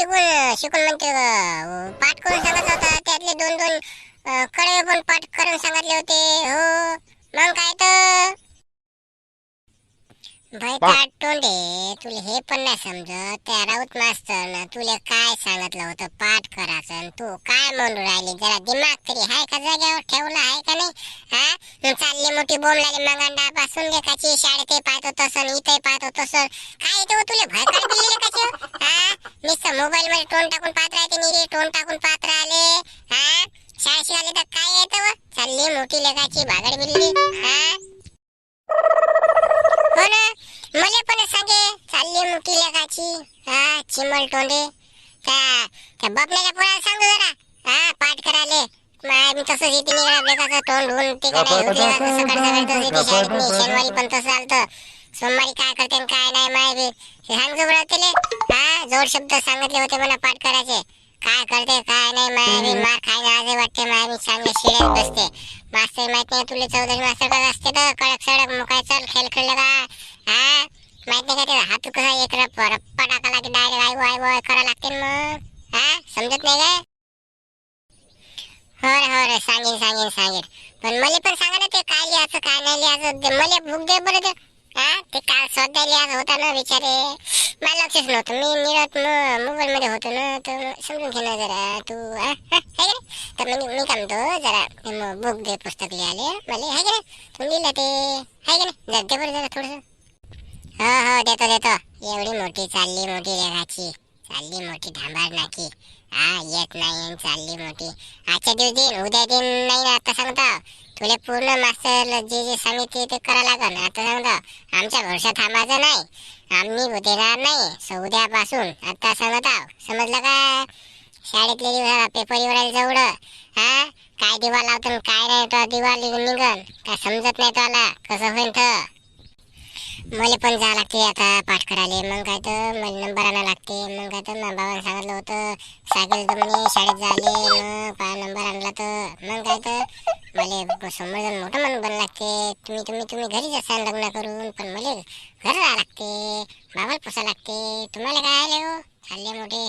शिकून शिकून म्हणते पाठ करून सांगितलं होतं, त्यातले दोन दोन कडवे पण पाठ करून सांगितले होते. हो मग काय तर भाई तोंडे, तुला हे पण नाही समजत. त्या राऊत मास्तर तुला काय सांगितलं होतं पाठ करायचं, तू काय म्हणून राहिली? जरा दिमाग तरी हाय का जाग्यावर ठेवला आहे का नाही? हा चालली मोठी बोंबलाली मंगांडा पासून लेखाची शाळेत पाहतो तसं इथे पाहतो तसं. काय येते तुला भय काढली लेखाची? नुसतं मोबाईल मध्ये तोंड टाकून पाहत राहते, निरे तोंड टाकून पाहत राहिले. शाळेत शिकायला तर काय येतं? चालली मोठी लेखाची भागड बिल्ली. हो ना, मला पण सांगे चालली मोठी लेखाची. चिमल तोंडे, त्या बबल्याच्या पोराला सांगू जरा पाठ करायले. मी तसंच इथे निघाला लेखाचं तोंड होऊन ते काय सकाळ सकाळी तसं इथे शाळेत नाही. शनिवारी पण तसं आलतं, सोमवारी काय करते आणि काय नाही माहिती. हे सांगतो बरं तिले. जोड शब्द सांगितले होते मला पाठ करायचे. काय करते काय नाही माहिती. मार खायला आज वाटते माहिती. चांगले शिळ्यात बसते. मास्तर माहित नाही तुला, चौधरी मास्तर का असते तर कडक सडक मुकाय चल खेळ खेळलं का? माहित नाही का ते हात कसा एक रप्पा टाकाला की डायरेक्ट आय वाय वाय करा लागते मग. समजत नाही काय? हो रे सांगेन सांगेन सांगेन. पण मला पण सांगा ना ते काय लिहायचं काय नाही लिहायचं. मला बुक दे बरं ते. ते काल स्वाध्याय लिहायचं होता ना बिचारे, मला लक्षच नव्हतं. मी निरत मोबाईल मध्ये होतो ना, तर समजून घे ना जरा तू. तर मी काय म्हणतो जरा बुक दे पुस्तक लिहायला मला, आहे का नाही? तू लिहिलं ते आहे का नाही? जरा दे बरं जरा थोडंसं. हो देतो देतो. एवढी मोठी चालली मोठी लेखाची, चालली मोठी धांबार नाकी. येत नाही चालली मोठी. आजच्या दिवस देईन उद्या देईन नाही ना, आता सांगतो तुला पूर्ण मास्तर जे जे सांगितले ते करा लागल. आता सांगतो आमच्या भरोशा थांबायचं नाही, आम्ही देणार नाही. सो उद्यापासून आता सांगतो, समजलं का? शाळेतले दिवस पेपर एवढ्या जवळ. काय दिवा लावतो काय नाही, तो दिवा निघन काय समजत नाही तुला कसं होईल तर. मला पण जावं लागते आता पाठ करायला. मग काय तर मला नंबर आणायला लागते. मग काय तर माझ्या भावाने सांगितलं होतं सायकल तुम्ही शाळेत झाले मग नंबर आणला तर मग काय तर मला समोर जाऊन मोठं म्हणून बनलं लागते. तुम्ही घरीच असाल लग्न करून, पण मला घर राहावं लागते, बाबाला पोसा लागते. तुम्हाला काय आले हो चालले मोठे.